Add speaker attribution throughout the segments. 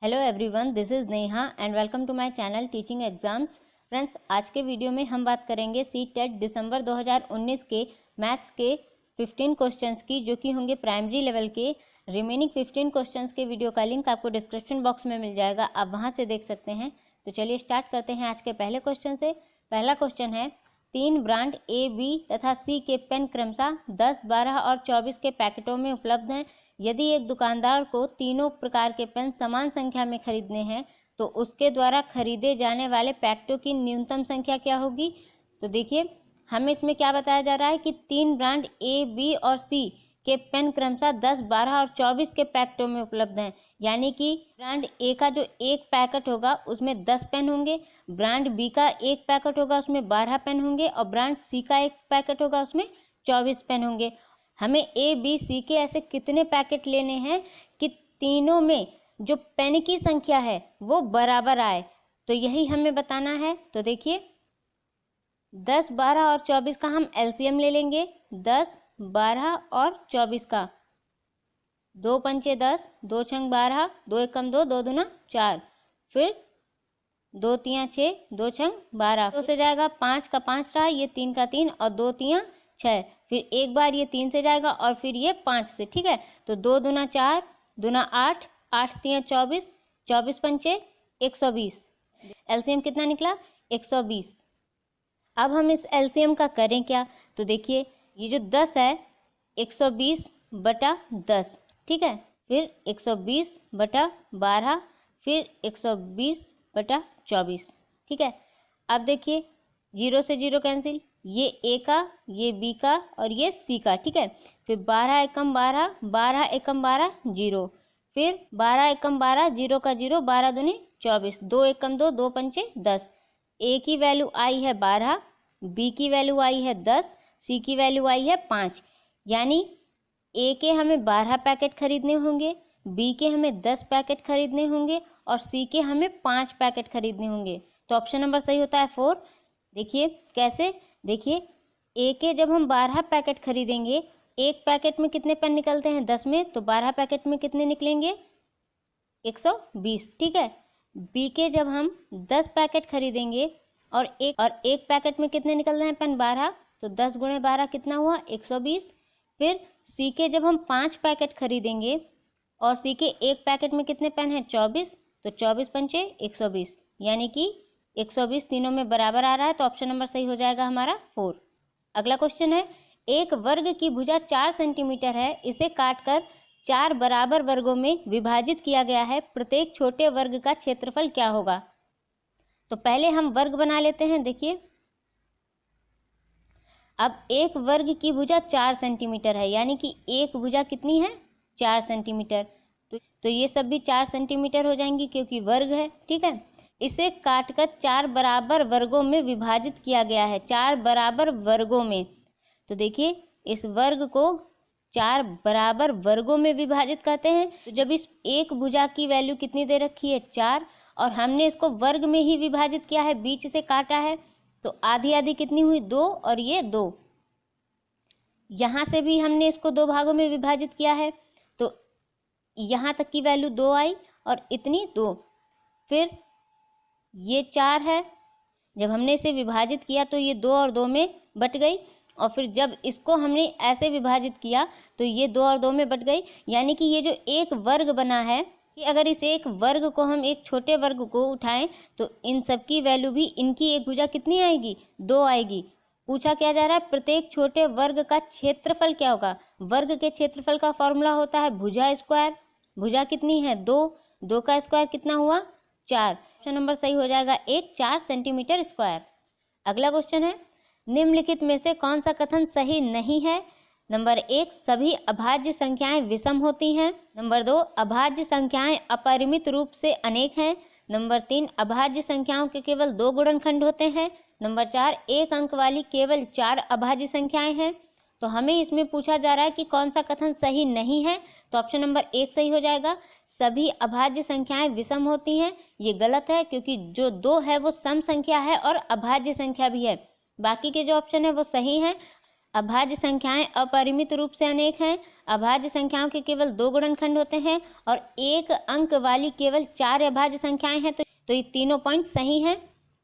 Speaker 1: Hello everyone, this is Neha and welcome to my channel teaching exams. Friends, आज के video में हम बात करेंगे सीटेट दिसंबर 2019 के मैथ्स के 15 क्वेश्चंस की, जो कि होंगे प्राइमरी लेवल के। रिमेनिंग 15 क्वेश्चंस के वीडियो का लिंक आपको डिस्क्रिप्शन बॉक्स में मिल जाएगा, आप वहां से देख सकते हैं। तो चलिए स्टार्ट करते हैं आज के पहले क्वेश्चन से। पहला क्वेश्चन है, 3 ब्रांड ए, बी तथा सी के पेन क्रमशः 10, 12 और 24 के पैकेटों में उपलब्ध हैं। यदि एक दुकानदार को तीनों प्रकार के पेन समान संख्या में खरीदने हैं तो उसके द्वारा खरीदे जाने वाले पैकेटों की न्यूनतम संख्या क्या होगी। तो देखिए, हमें इसमें क्या बताया जा रहा है कि 3 ब्रांड ए, बी और सी के पेन क्रमशः 10, 12 और 24 के पैकेटों में उपलब्ध हैं। यानी कि ब्रांड ए का जो एक पैकेट होगा उसमें 10 पेन होंगे, ब्रांड बी का एक पैकेट होगा उसमें 12 पेन होंगे और ब्रांड सी का एक पैकेट होगा उसमें 24 पेन होंगे। हमें ए, बी, सी के ऐसे कितने पैकेट लेने हैं कि तीनों में जो पेन की संख्या है वो बराबर आए, तो यही हमें बताना है। तो देखिए, 10, 12 और 24 का हम एलसीएम ले लेंगे। 10, 12 और 24 का 2 पंचे 10, 2 छंग 12, 2 एकम 2, 2 दूना 4, फिर 2 तियां 6, 2 छंग 12, 2 से जाएगा 5 का 5 रहा, ये 3 का 3 और 2 तियां 6, फिर एक बार ये 3 से जाएगा और फिर ये 5 से। ठीक है, तो 2 दूना 4, दूना 8, 8 तियां 24, 24 पंचे 120। एलसीएम कितना निकला? 120। अब हम इस एलसीएम का करें क्या? तो देखिए, ये जो 10 है 120 बटा 10, ठीक है, फिर 120 बटा 12, फिर 120 बटा 24। ठीक है, अब देखिए, 0 से 0 कैंसिल, ये ए का, ये बी का और ये सी का। ठीक है, फिर 12 एकम 12, 12 एकम 12 0, फिर 12 एकम 12, 0 का 0, 12 दूनी 24, 2 एकम 2, 2 पंचे 10। ए की वैल्यू आई है 12, बी की वैल्यू आई है 10, सी की वैल्यू आई है 5। यानी ए के हमें 12 पैकेट खरीदने होंगे, बी के हमें 10 पैकेट खरीदने होंगे और सी के हमें 5 पैकेट खरीदने होंगे। तो ऑप्शन नंबर सही होता है 4। देखिए कैसे, देखिए, ए के जब हम 12 पैकेट खरीदेंगे, एक पैकेट में कितने पेन निकलते हैं? 10 में, तो 12 पैकेट में कितने निकलेंगे? 120। ठीक है, बी के जब हम 10 पैकेट खरीदेंगे और एक पैकेट में कितने निकल रहे हैं पेन? 12, तो 10 गुणे 12 कितना हुआ? 120। फिर सी के जब हम 5 पैकेट खरीदेंगे और सी के एक पैकेट में कितने पेन हैं? 24, तो 24 पंचे 120, यानी कि 120 तीनों में बराबर आ रहा है। तो ऑप्शन नंबर सही हो जाएगा हमारा 4। अगला क्वेश्चन है, एक वर्ग की भुजा 4 सेंटीमीटर है, इसे काटकर 4 बराबर वर्गों में विभाजित किया गया है, प्रत्येक छोटे वर्ग का क्षेत्रफल क्या होगा? तो पहले हम वर्ग बना लेते हैं। देखिए, अब एक वर्ग की भुजा 4 सेंटीमीटर है, यानी कि एक भुजा कितनी है? 4 सेंटीमीटर। तो ये सब भी 4 सेंटीमीटर हो जाएंगी क्योंकि वर्ग है। ठीक है, इसे काटकर 4 बराबर वर्गों में विभाजित किया गया है, 4 बराबर वर्गों में। तो देखिए, इस वर्ग को 4 बराबर वर्गों में विभाजित करते हैं। तो जब इस एक भुजा की वैल्यू कितनी दे रखी है? 4, और हमने इसको वर्ग में ही विभाजित किया है, बीच से काटा है, तो आधी आधी कितनी हुई? 2 और ये 2। यहाँ से भी हमने इसको 2 भागों में विभाजित किया है, तो यहाँ तक की वैल्यू 2 आई और इतनी 2। फिर ये 4 है, जब हमने इसे विभाजित किया तो ये 2 और 2 में बट गई, और फिर जब इसको हमने ऐसे विभाजित किया तो ये 2 और 2 में बट गई। यानी कि ये जो एक वर्ग बना है, कि अगर इस एक वर्ग को हम एक छोटे वर्ग को उठाएं तो इन सब की वैल्यू भी, इनकी एक भुजा कितनी आएगी? 2 आएगी। पूछा क्या जा रहा है? प्रत्येक छोटे वर्ग का क्षेत्रफल क्या होगा? वर्ग के क्षेत्रफल का फॉर्मूला होता है भुजा स्क्वायर। भुजा कितनी है? 2, 2 का स्क्वायर कितना हुआ? 4। ऑप्शन नंबर सही हो जाएगा 1, 4 सेंटीमीटर स्क्वायर। अगला क्वेश्चन है, निम्नलिखित में से कौन सा कथन सही नहीं है? नंबर 1, सभी अभाज्य संख्याएं विषम होती हैं। नंबर 2, अभाज्य संख्याएं अपरिमित रूप से अनेक हैं। नंबर 3, अभाज्य संख्याओं के केवल 2 गुणनखंड होते हैं। नंबर 4, एक अंक वाली केवल 4 अभाज्य संख्याएं हैं। तो हमें इसमें पूछा जा रहा है कि कौन सा कथन सही नहीं है, तो ऑप्शन नंबर 1 सही हो जाएगा। सभी अभाज्य संख्याएं विषम होती हैं, ये गलत है, क्योंकि जो 2 है वो सम संख्या है और अभाज्य संख्या भी है। बाकी के जो ऑप्शन है वो सही है। अभाज्य संख्याएं अपरिमित रूप से अनेक हैं, अभाज्य संख्याओं के केवल 2 गुणनखंड होते हैं और 1 अंक वाली केवल 4 अभाज्य संख्याएं हैं। तो ये तीनों पॉइंट सही हैं।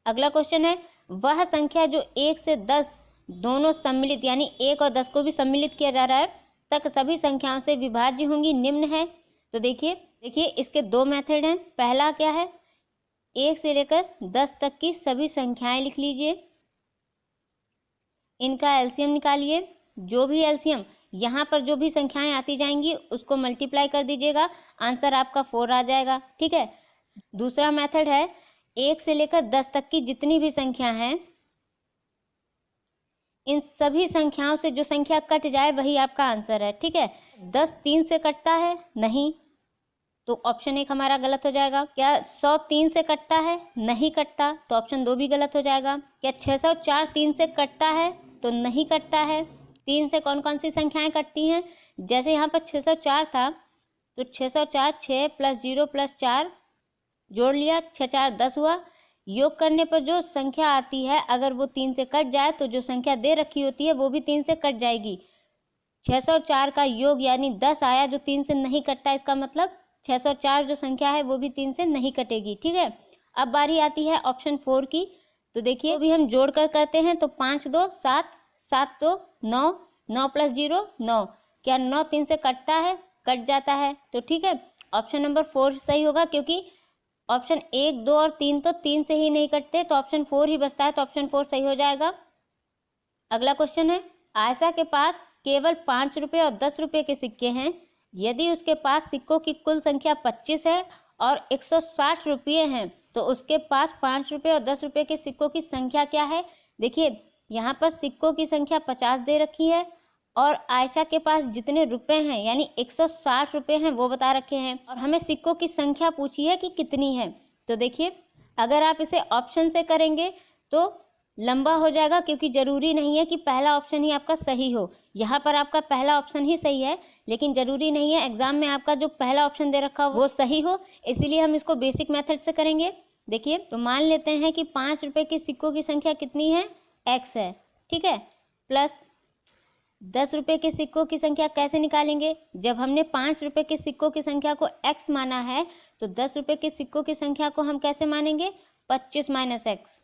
Speaker 1: अगला क्वेश्चन है, वह संख्या जो 1 से 10 दोनों सम्मिलित यानी 1 और 10 को भी सम्मिलित किया जा रहा है तक सभी संख्याओं से विभाज्य होंगी निम्न है। तो देखिए इसके 2 मेथड हैं। पहला क्या है, 1 से लेकर 10 तक की सभी संख्याएं लिख लीजिए, इनका एलसीएम निकालिए। जो भी एलसीएम यहाँ पर जो भी संख्याएं आती जाएंगी उसको मल्टीप्लाई कर दीजिएगा, आंसर आपका 4 आ जाएगा। ठीक है। दूसरा मेथड है, 1 से लेकर 10 तक की जितनी भी संख्या हैं इन सभी संख्याओं से जो संख्या कट जाए वही आपका आंसर है। ठीक है। 10 3 से कटता है? नहीं, तो ऑप्शन 1 हमारा गलत हो जाएगा। क्या 100 3 से कटता है? नहीं कटता, तो ऑप्शन 2 भी गलत हो जाएगा। क्या 604 3 से कटता है? तो नहीं कटता है। 3 से कौन कौन सी संख्याएं कटती हैं? जैसे यहाँ पर 604 था तो 604 6 + 0 + 4 जोड़ लिया, 6 4 10 हुआ। योग करने पर जो संख्या आती है अगर वो 3 से कट जाए तो जो संख्या दे रखी होती है वो भी 3 से कट जाएगी। 604 का योग यानी 10 आया जो 3 से नहीं कटता, इसका मतलब 604 जो संख्या है वो भी 3 से नहीं कटेगी। ठीक है। अब बारी आती है ऑप्शन 4 की। तो देखिए अभी हम जोड़ कर करते हैं तो 5 2 7 7 2 9 9 + 0 9। क्या 9 3 से कटता है? कट जाता है। तो ठीक है, ऑप्शन नंबर 4 सही होगा क्योंकि ऑप्शन 1 2 और 3 तो 3 से ही नहीं कटते, तो ऑप्शन 4 ही बचता है, तो ऑप्शन 4 सही हो जाएगा। अगला क्वेश्चन है, आयशा के पास केवल 5 रुपये और 10 रुपये के सिक्के हैं। यदि उसके पास सिक्कों की कुल संख्या 25 है और 160 रुपये हैं तो उसके पास 5 रुपये और 10 रुपये के सिक्कों की संख्या क्या है? देखिए यहाँ पर सिक्कों की संख्या 50 दे रखी है और आयशा के पास जितने रुपए हैं यानी 160 रुपये हैं वो बता रखे हैं और हमें सिक्कों की संख्या पूछी है कि कितनी है। तो देखिए अगर आप इसे ऑप्शन से करेंगे तो लंबा हो जाएगा क्योंकि जरूरी नहीं है कि पहला ऑप्शन ही आपका सही हो। यहाँ पर आपका पहला ऑप्शन ही सही है लेकिन जरूरी नहीं है एग्जाम में आपका जो पहला ऑप्शन दे रखा हो वो सही हो, इसीलिए हम इसको बेसिक मेथड से करेंगे। देखिए तो मान लेते हैं कि 5 रुपये के सिक्कों की संख्या कितनी है? x है। ठीक है। प्लस 10 रुपये के सिक्कों की संख्या कैसे निकालेंगे? जब हमने 5 रुपये के सिक्कों की संख्या को x माना है तो 10 रुपये के सिक्कों की संख्या को हम कैसे मानेंगे? 25 - x,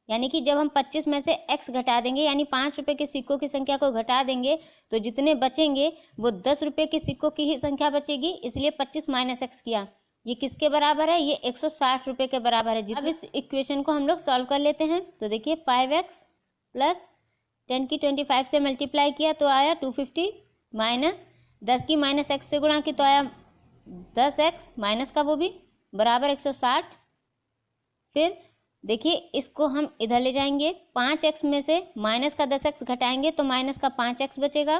Speaker 1: यानी कि जब हम 25 में से x घटा देंगे यानी 5 रुपये के सिक्कों की संख्या को घटा देंगे तो जितने बचेंगे वो 10 रुपये के सिक्कों की ही संख्या बचेगी, इसलिए 25 - x किया। ये किसके बराबर है? ये 160 रुपये के बराबर है। अब इस इक्वेशन को हम लोग सॉल्व कर लेते हैं। तो देखिए 5x प्लस 10 की 25 से मल्टीप्लाई किया तो आया 250 माइनस 10 की -x से गुणा की तो आया 10x माइनस का वो भी बराबर 160। फिर देखिए इसको हम इधर ले जाएंगे, 5x में से माइनस का 10x घटाएंगे तो माइनस का 5x बचेगा।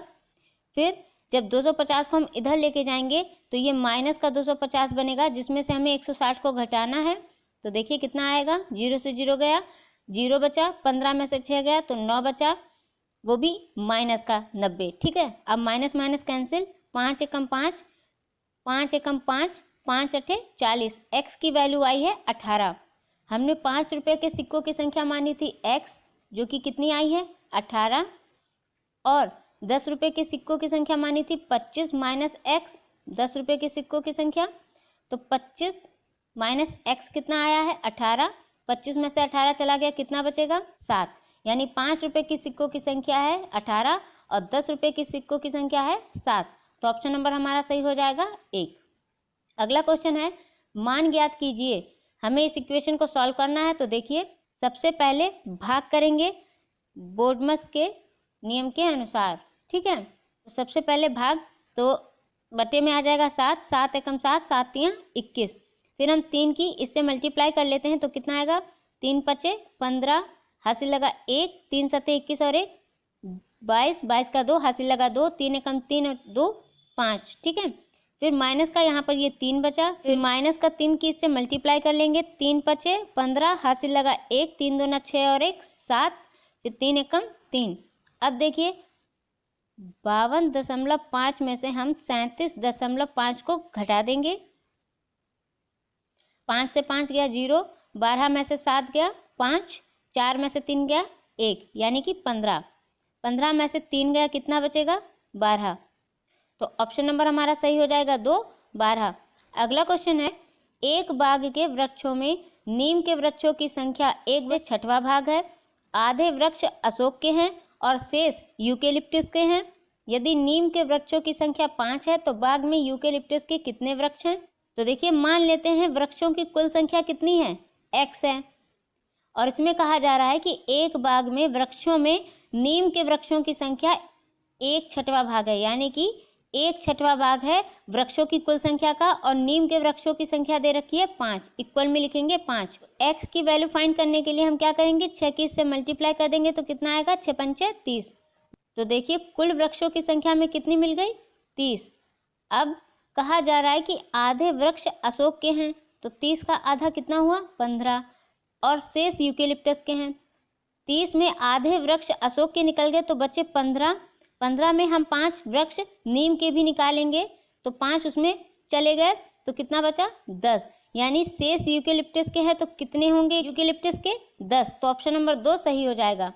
Speaker 1: फिर जब 250 को हम इधर लेके जाएंगे तो ये माइनस का 250 बनेगा जिसमें से हमें 160 को घटाना है। तो देखिए कितना आएगा? 0 से 0 गया, 0 बचा, 15 में से 6 गया तो 9 बचा, वो भी माइनस का 90। ठीक है। अब माइनस माइनस कैंसिल, 5 एकम 5, 5 एकम 5, 5 अठे 40, x की वैल्यू आई है 18। हमने 5 रुपये के सिक्कों की संख्या मानी थी x जो कि कितनी आई है? 18, और 10 रुपये के सिक्कों की संख्या मानी थी 25 माइनस x, 10 रुपये के सिक्कों की संख्या, तो 25 माइनस x कितना आया है? 18। 25 में से 18 चला गया, कितना बचेगा? 7। यानी 5 रुपये की सिक्कों की संख्या है 18 और 10 रुपये की सिक्कों की संख्या है 7। तो ऑप्शन नंबर हमारा सही हो जाएगा 1। अगला क्वेश्चन है, मान ज्ञात कीजिए। हमें इस इक्वेशन को सॉल्व करना है। तो देखिए सबसे पहले भाग करेंगे बोडमस के नियम के अनुसार। ठीक है। तो सबसे पहले भाग, तो बटे में आ जाएगा 7, 7 एकम 7, 7 3 21। फिर हम 3 की इससे मल्टीप्लाई कर लेते हैं तो कितना आएगा? 3 5 15, हासिल लगा 1, 3 7 21 और 1 22, 22 का 2, हासिल लगा 2, 3 एकम 3 और 2 5। ठीक है। फिर माइनस का यहाँ पर ये 3 बचा, फिर माइनस का 3 की इससे मल्टीप्लाई कर लेंगे, 3 5 15, हासिल लगा 1, 3 2 6 और 1 7, फिर 3 एकम 3। अब देखिए 52.5 में से हम 37.5 को घटा देंगे। 5 से 5 गया 0, 12 में से 7 गया 5, 4 में से 3 गया 1, यानी कि 15। 15 में से 3 गया, कितना बचेगा? 12। तो ऑप्शन नंबर हमारा सही हो जाएगा 2, 12। अगला क्वेश्चन है, एक बाग के वृक्षों में नीम के वृक्षों की संख्या 1/6 भाग है, आधे वृक्ष अशोक के हैं और शेष यूकेलिप्टस के हैं। यदि नीम के वृक्षों की संख्या 5 है तो बाग में यूकेलिप्टस के कितने वृक्ष हैं? तो देखिए, मान लेते हैं वृक्षों की कुल संख्या कितनी है? x है, और इसमें कहा जा रहा है कि एक बाग में वृक्षों में नीम के वृक्षों की संख्या 1/6 भाग है, यानी कि 1/6 भाग है वृक्षों की कुल संख्या का, और नीम के वृक्षों की संख्या दे रखी है 5, इक्वल में लिखेंगे 5। x की वैल्यू फाइंड करने के लिए हम क्या करेंगे? 6 की इससे मल्टीप्लाई कर देंगे तो कितना आएगा? 6 पंचे 30। तो देखिए, कुल वृक्षों की संख्या में कितनी मिल गई? 30। अब कहा जा रहा है कि आधे वृक्ष अशोक के हैं, तो 30 का आधा कितना हुआ? 15, और शेष यूकेलिप्टस के हैं। 30 में आधे वृक्ष अशोक के निकल गए तो बचे 15। 15 में हम 5 वृक्ष नीम के भी निकालेंगे तो 5 उसमें चले गए, तो कितना बचा? 10, यानी शेष यूकेलिप्टस के हैं तो कितने होंगे यूकेलिप्टस के? 10। तो ऑप्शन नंबर 2 सही हो जाएगा।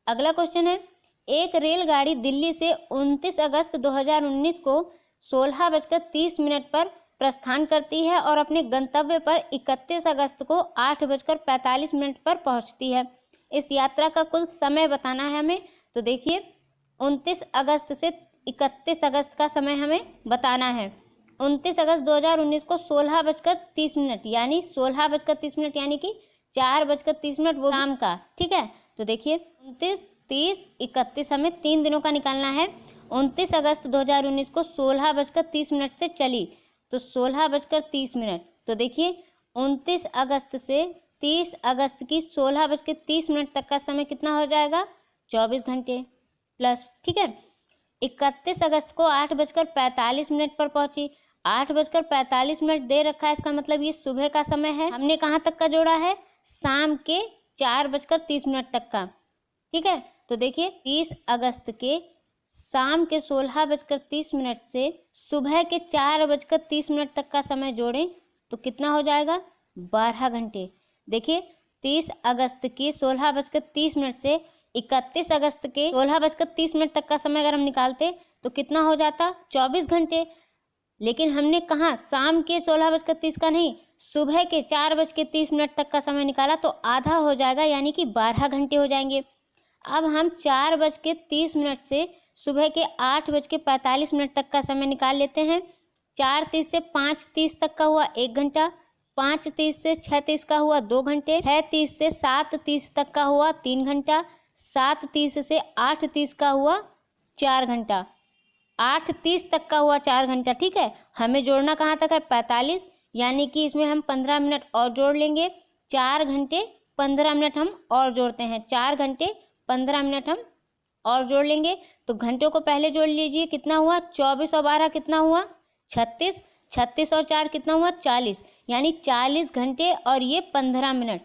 Speaker 1: अगला क्वेश्चन है, एक रेलगाड़ी दिल्ली से 29 अगस्त 2019 को 16:30 पर प्रस्थान करती है और अपने गंतव्य पर 31 अगस्त को 8:45 पर पहुंचती है। इस यात्रा का कुल समय बताना है हमें। तो देखिए, 29 अगस्त से 31 अगस्त का समय हमें बताना है। 29 अगस्त 2019 को 16:30 यानी 16:30 यानी कि 4:30 वो शाम का, ठीक है। तो देखिए, 29, 30, 31 हमें 3 दिनों का निकालना है। 29 अगस्त 2019 को 16:30 से चली तो 16:30। तो देखिए, 29 अगस्त से 30 अगस्त की 16:30 तक का समय कितना हो जाएगा? 24 घंटे प्लस, ठीक है। 31 अगस्त को 8:45 पर पहुंची, 8:45 दे रखा है, इसका मतलब ये सुबह का समय है। हमने कहाँ तक का जोड़ा है? शाम के 4:30 तक का, ठीक है। तो देखिए, 30 अगस्त के शाम के 16:30 से सुबह के 4:30 तक का समय जोड़ें तो कितना हो जाएगा? 12 घंटे। देखिए, 30 अगस्त की 16:30 से 31 अगस्त के 16:30 तक का समय अगर हम निकालते तो कितना हो जाता? 24 घंटे। लेकिन हमने कहा शाम के 16:30 का नहीं, सुबह के 4:30 तक का समय निकाला तो आधा हो जाएगा, यानी कि 12 घंटे हो जाएंगे। अब हम 4:30 से सुबह के 8:45 तक का समय निकाल लेते हैं। 4:30 से 5:30 तक का हुआ 1 घंटा, 5:30 से 6:30 का हुआ 2 घंटे, 6:30 से 7:30 तक का हुआ 3 घंटा, 7:30 से 8:30 का हुआ 4 घंटा, 8:30 तक का हुआ 4 घंटा, ठीक है। हमें जोड़ना कहाँ तक है? 45, यानी कि इसमें हम 15 मिनट और जोड़ लेंगे। 4 घंटे 15 मिनट हम और जोड़ते हैं, 4 घंटे 15 मिनट हम और जोड़ लेंगे। तो घंटों को पहले जोड़ लीजिए, कितना हुआ? 24 और 12 कितना हुआ? 36, 36 और 4 कितना हुआ? 40, यानी 40 घंटे और ये 15 मिनट,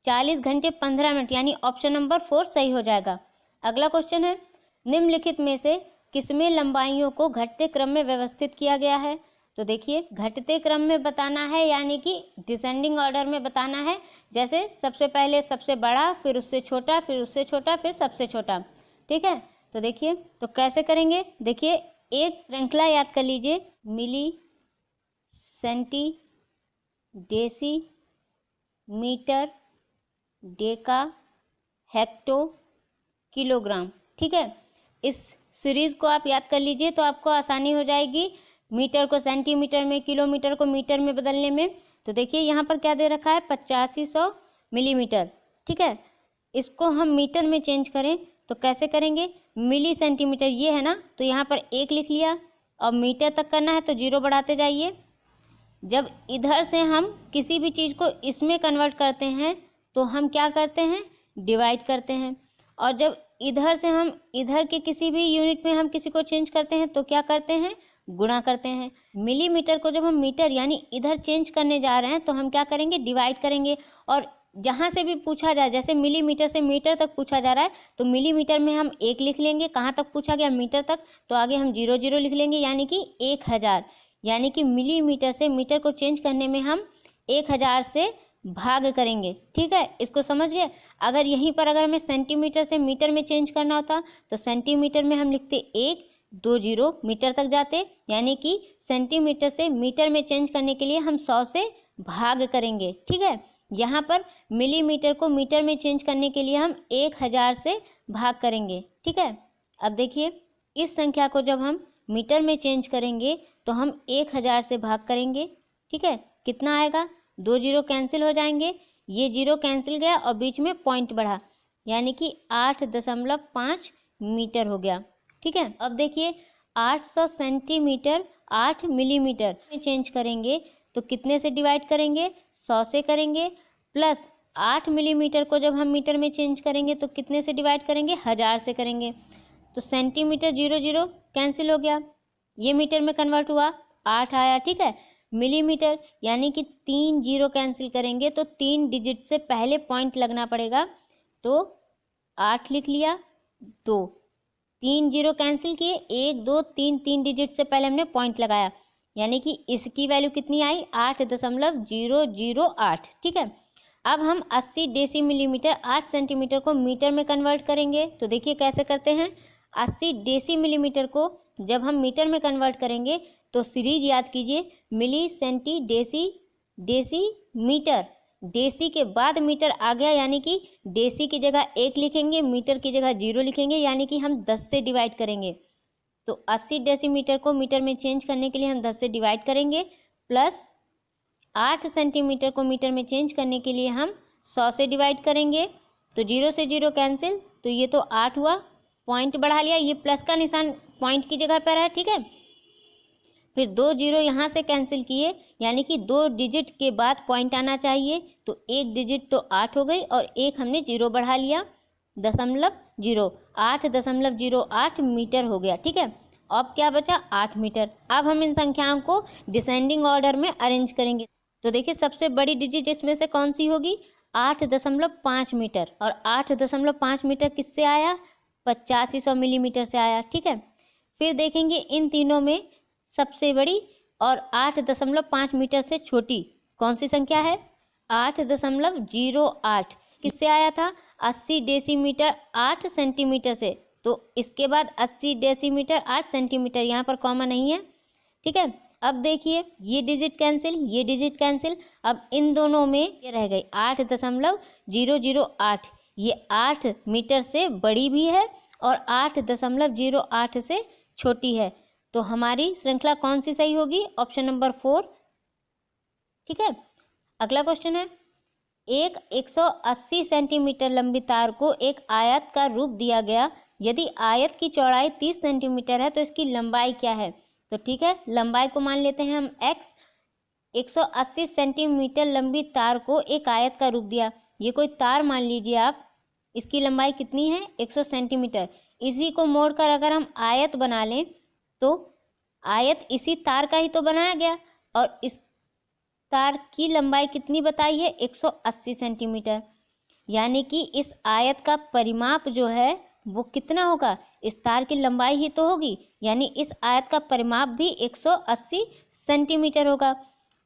Speaker 1: 40 घंटे 15 मिनट, यानी ऑप्शन नंबर 4 सही हो जाएगा। अगला क्वेश्चन है, निम्नलिखित में से किसमें लंबाइयों को घटते क्रम में व्यवस्थित किया गया है? तो देखिए, घटते क्रम में बताना है, यानी कि डिसेंडिंग ऑर्डर में बताना है। जैसे सबसे पहले सबसे बड़ा, फिर उससे छोटा, फिर उससे छोटा, फिर सबसे छोटा, ठीक है। तो देखिए, तो कैसे करेंगे? देखिए, एक श्रृंखला याद कर लीजिए, milli, centi, deci, metre, deca, hecto, kilogram, ठीक है। इस सीरीज को आप याद कर लीजिए तो आपको आसानी हो जाएगी मीटर को सेंटीमीटर में, किलोमीटर को मीटर में बदलने में। तो देखिए, यहाँ पर क्या दे रखा है? 8500 मिलीमीटर, ठीक है। इसको हम मीटर में चेंज करें तो कैसे करेंगे? मिली सेंटीमीटर ये है ना, तो यहाँ पर 1 लिख लिया, और मीटर तक करना है तो 0 बढ़ाते जाइए। जब इधर से हम किसी भी चीज़ को इसमें कन्वर्ट करते हैं तो हम क्या करते हैं? डिवाइड करते हैं। और जब इधर से हम इधर के किसी भी यूनिट में हम किसी को चेंज करते हैं तो क्या करते हैं? गुणा करते हैं। मिलीमीटर को जब हम मीटर यानी इधर चेंज करने जा रहे हैं तो हम क्या करेंगे? डिवाइड करेंगे। और जहाँ से भी पूछा जाए, जैसे मिलीमीटर से मीटर तक पूछा जा रहा है तो मिलीमीटर में हम 1 लिख लेंगे, कहाँ तक पूछा गया? मीटर तक, तो आगे हम 00 लिख लेंगे, यानी कि 1000। यानी कि मिलीमीटर से मीटर को चेंज करने में हम 1000 से भाग करेंगे। ठीक है, इसको समझ गए। अगर यहीं पर अगर हमें सेंटीमीटर से मीटर में चेंज करना होता तो सेंटीमीटर में हम लिखते 1, 2 जीरो, मीटर तक जाते, यानी कि सेंटीमीटर से मीटर में चेंज करने के लिए हम 100 से भाग करेंगे। ठीक है, यहाँ पर मिलीमीटर को मीटर में चेंज करने के लिए हम 1000 से भाग करेंगे। ठीक है, अब देखिए इस संख्या को जब हम मीटर में चेंज करेंगे तो हम 1000 से भाग करेंगे। ठीक है, कितना आएगा, 2 जीरो कैंसिल हो जाएंगे, ये जीरो कैंसिल गया और बीच में पॉइंट बढ़ा, यानी कि 8.5 मीटर हो गया। ठीक है, अब देखिए 800 सेंटीमीटर 8 मिलीमीटर में चेंज करेंगे तो कितने से डिवाइड करेंगे, 100 से करेंगे, प्लस 8 मिलीमीटर को जब हम मीटर में चेंज करेंगे तो कितने से डिवाइड करेंगे, 1000 से करेंगे। तो सेंटीमीटर जीरो जीरो कैंसिल हो गया, ये मीटर में कन्वर्ट हुआ, 8 आया। ठीक है, मिलीमीटर यानी कि 3 जीरो कैंसिल करेंगे तो 3 डिजिट से पहले पॉइंट लगना पड़ेगा, तो 8 लिख लिया, 2, 3 जीरो कैंसिल किए, 1 2 3, 3 डिजिट से पहले हमने पॉइंट लगाया, यानी कि इसकी वैल्यू कितनी आई, 8.008। ठीक है, अब हम 80 डेसी मिलीमीटर 8 सेंटीमीटर को मीटर में कन्वर्ट करेंगे। तो देखिए कैसे करते हैं, 80 डेसी मिलीमीटर को जब हम मीटर में कन्वर्ट करेंगे तो सीरीज याद कीजिए, milli centi deci, deci metre, deci के बाद मीटर आ गया, यानी कि डेसी की जगह 1 लिखेंगे, मीटर की जगह 0 लिखेंगे, यानी कि हम 10 से डिवाइड करेंगे। तो 80 डेसीमीटर को मीटर में चेंज करने के लिए हम 10 से डिवाइड करेंगे, प्लस 8 सेंटीमीटर को मीटर में चेंज करने के लिए हम 100 से डिवाइड करेंगे। तो 0 से 0 कैंसिल, तो ये तो 8 हुआ, पॉइंट बढ़ा लिया, ये प्लस का निशान पॉइंट की जगह पर है। ठीक है, फिर 2 जीरो यहाँ से कैंसिल किए, यानी कि 2 डिजिट के बाद पॉइंट आना चाहिए, तो 1 डिजिट तो 8 हो गई और 1 हमने जीरो बढ़ा लिया, 8.08 मीटर हो गया। ठीक है, अब क्या बचा, 8 मीटर। अब हम इन संख्याओं को डिसेंडिंग ऑर्डर में अरेंज करेंगे। तो देखिए सबसे बड़ी डिजिट इसमें से कौन सी होगी, 8.5 मीटर, और 8.5 मीटर किससे आया, 8500 मिलीमीटर से आया। ठीक है, फिर देखेंगे इन तीनों में सबसे बड़ी और 8.5 मीटर से छोटी कौन सी संख्या है, 8.08 किससे आया था, 80 डेसीमीटर 8 सेंटीमीटर से, तो इसके बाद 80 डेसीमीटर 8 सेंटीमीटर यहाँ पर कॉमन नहीं है। ठीक है, अब देखिए ये डिजिट कैंसिल, ये डिजिट कैंसिल, अब इन दोनों में ये रह गई 8.008, ये 8 मीटर से बड़ी भी है और 8.08 से छोटी है, तो हमारी श्रृंखला कौन सी सही होगी, ऑप्शन नंबर 4। ठीक है, अगला क्वेश्चन है, एक 180 सेंटीमीटर लंबी तार को एक आयत का रूप दिया गया, यदि आयत की चौड़ाई 30 सेंटीमीटर है तो इसकी लंबाई क्या है। तो ठीक है, लंबाई को मान लेते हैं हम x। 180 सेंटीमीटर लंबी तार को एक आयत का रूप दिया, ये कोई तार मान लीजिए आप, इसकी लंबाई कितनी है, 100 सेंटीमीटर। इसी को मोड़कर अगर हम आयत बना लें तो आयत इसी तार का ही तो बनाया गया, और इस तार की लंबाई कितनी बताई है, 180 सेंटीमीटर, यानी कि इस आयत का परिमाप जो है वो कितना होगा, इस तार की लंबाई ही तो होगी, यानी इस आयत का परिमाप भी 180 सेंटीमीटर होगा।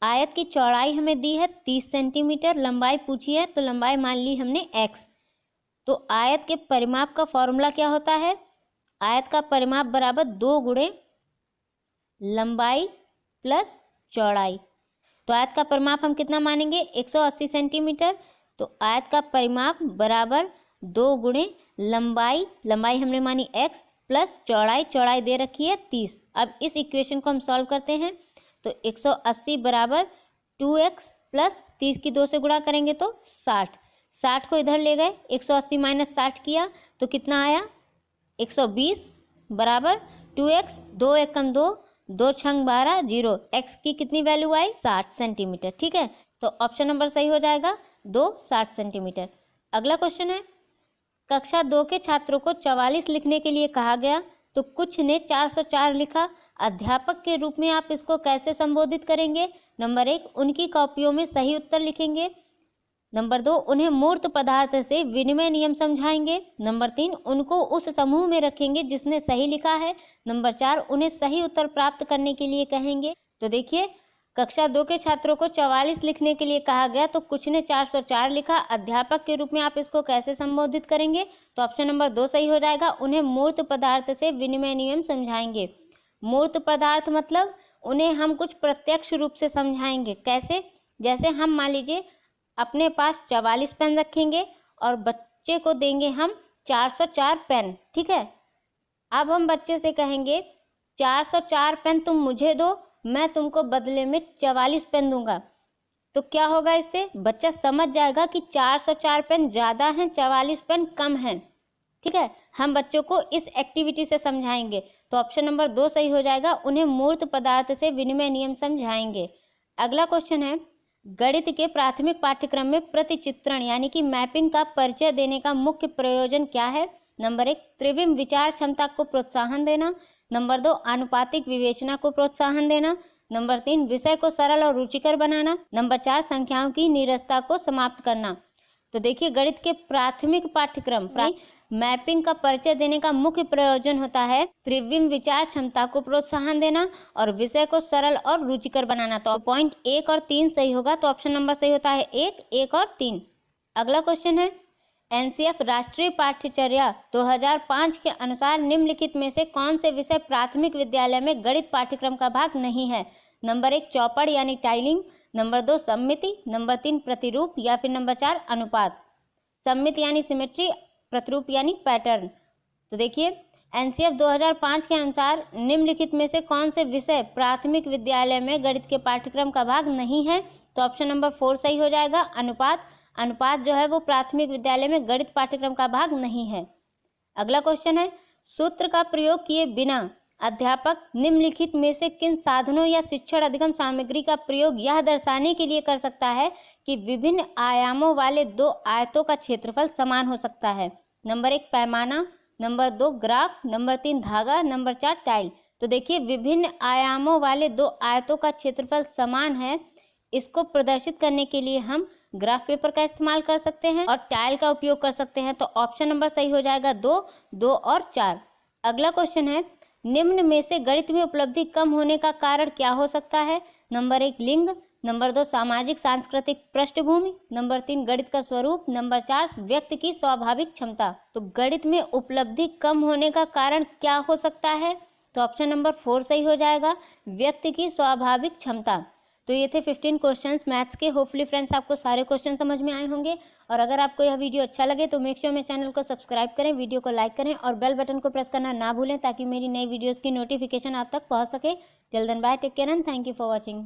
Speaker 1: आयत की चौड़ाई हमें दी है 30 सेंटीमीटर, लंबाई पूछी है तो लंबाई मान ली हमने x। तो आयत के परिमाप का फॉर्मूला क्या होता है, आयत का परिमाप बराबर 2 गुणे लंबाई प्लस चौड़ाई। तो आयत का परिमाप हम कितना मानेंगे, 180 सेंटीमीटर, तो आयत का परिमाप बराबर 2 गुणे लंबाई, लंबाई हमने मानी x प्लस चौड़ाई, चौड़ाई दे रखी है 30। अब इस इक्वेशन को हम सॉल्व करते हैं, तो 180 बराबर 2x प्लस 30 की 2 से गुणा करेंगे तो 60, 60 को इधर ले गए, 180 माइनस 60 किया तो कितना आया, 120 बराबर 2x, 2 एकम 2, 2 छंग 12, 0, x की कितनी वैल्यू आई, 60 सेंटीमीटर। ठीक है, तो ऑप्शन नंबर सही हो जाएगा 2, 60 सेंटीमीटर। अगला क्वेश्चन है, कक्षा 2 के छात्रों को 44 लिखने के लिए कहा गया तो कुछ ने 404 लिखा, अध्यापक के रूप में आप इसको कैसे संबोधित करेंगे। नंबर 1, उनकी कॉपियों में सही उत्तर लिखेंगे। नंबर 2, उन्हें मूर्त पदार्थ से विनिमय नियम समझाएंगे। नंबर 3, उनको उस समूह में रखेंगे जिसने सही लिखा है। नंबर 4, उन्हें सही उत्तर प्राप्त करने के लिए कहेंगे। तो देखिए कक्षा 2 के छात्रों को 44 लिखने के लिए कहा गया तो कुछ ने 404 लिखा। अध्यापक के रूप में आप इसको कैसे संबोधित करेंगे? तो ऑप्शन नंबर 2 सही हो जाएगा। उन्हें मूर्त पदार्थ से विनिमय नियम समझाएंगे। मूर्त पदार्थ मतलब उन्हें हम कुछ प्रत्यक्ष रूप से समझाएंगे। कैसे? जैसे हम मान लीजिए अपने पास 44 पेन रखेंगे और बच्चे को देंगे हम 404 पेन, ठीक है। अब हम बच्चे से कहेंगे 404 पेन तुम मुझे दो, मैं तुमको बदले में 44 पेन दूंगा। तो क्या होगा? इससे बच्चा समझ जाएगा कि 404 पेन ज़्यादा हैं, 44 पेन कम हैं, ठीक है। हम बच्चों को इस एक्टिविटी से समझाएंगे। तो ऑप्शन नंबर 2 सही हो जाएगा। उन्हें मूर्त पदार्थ से विनिमय नियम समझाएंगे। अगला क्वेश्चन है, गणित के प्राथमिक पाठ्यक्रम में प्रतिचित्रण यानी कि मैपिंग का परिचय देने का मुख्य प्रयोजन क्या है? नंबर 1 त्रिविम विचार क्षमता को प्रोत्साहन देना। नंबर 2 आनुपातिक विवेचना को प्रोत्साहन देना। नंबर 3 विषय को सरल और रुचिकर बनाना। नंबर 4 संख्याओं की नीरसता को समाप्त करना। तो देखिए, गणित के प्राथमिक पाठ्यक्रम मैपिंग का परिचय देने का मुख्य प्रयोजन होता है त्रिविम विचार क्षमता को प्रोत्साहन देना और विषय को सरल और रुचिकर बनाना। तो पॉइंट 1 और 3 सही होगा। तो ऑप्शन नंबर सही होता है 1 और 3। अगला क्वेश्चन है, एनसीएफ राष्ट्रीय पाठ्यचर्या 2005 के अनुसार निम्नलिखित में से कौन से विषय प्राथमिक विद्यालय में गणित पाठ्यक्रम का भाग नहीं है? नंबर 1 चौपड़ यानी टाइलिंग। नंबर 2 सममिति। नंबर 3 प्रतिरूप या फिर नंबर 4 अनुपात। सममिति यानी सिमेट्री, प्रतिरूप यानी पैटर्न। तो देखिए, एनसीएफ 2005 के अनुसार निम्नलिखित में से कौन से विषय प्राथमिक विद्यालय में गणित के पाठ्यक्रम का भाग नहीं है? तो ऑप्शन नंबर 4 सही हो जाएगा, अनुपात। अनुपात जो है वो प्राथमिक विद्यालय में गणित पाठ्यक्रम का भाग नहीं है। अगला क्वेश्चन है, सूत्र का प्रयोग किए बिना अध्यापक निम्नलिखित में से किन साधनों या शिक्षण अधिगम सामग्री का प्रयोग यह दर्शाने के लिए कर सकता है कि विभिन्न आयामों वाले 2 आयतों का क्षेत्रफल समान हो सकता है? नंबर 1 पैमाना। Number 2 graph. नंबर 3 धागा। Number 4 tile. तो देखिए, विभिन्न आयामों वाले 2 आयतों का क्षेत्रफल समान है, इसको प्रदर्शित करने के लिए हम ग्राफ पेपर का इस्तेमाल कर सकते हैं और टाइल का उपयोग कर सकते हैं। तो ऑप्शन नंबर सही हो जाएगा 2 और 4। अगला क्वेश्चन है, निम्न में से गणित में उपलब्धि कम होने का कारण क्या हो सकता है? नंबर 1 लिंग। नंबर 2 सामाजिक सांस्कृतिक पृष्ठभूमि। नंबर 3 गणित का स्वरूप। नंबर 4 व्यक्ति की स्वाभाविक क्षमता। तो गणित में उपलब्धि कम होने का कारण क्या हो सकता है? तो ऑप्शन नंबर 4 सही हो जाएगा, व्यक्ति की स्वाभाविक क्षमता। तो ये थे 15 क्वेश्चंस मैथ्स के। होपफुली फ्रेंड्स आपको सारे क्वेश्चन समझ में आए होंगे। और अगर आपको यह वीडियो अच्छा लगे तो मेक श्योर मेरे चैनल को सब्सक्राइब करें, वीडियो को लाइक करें और बेल बटन को प्रेस करना ना भूलें ताकि मेरी नई वीडियोस की नोटिफिकेशन आप तक पहुंच सके। Till then bye, take care and thank you for watching.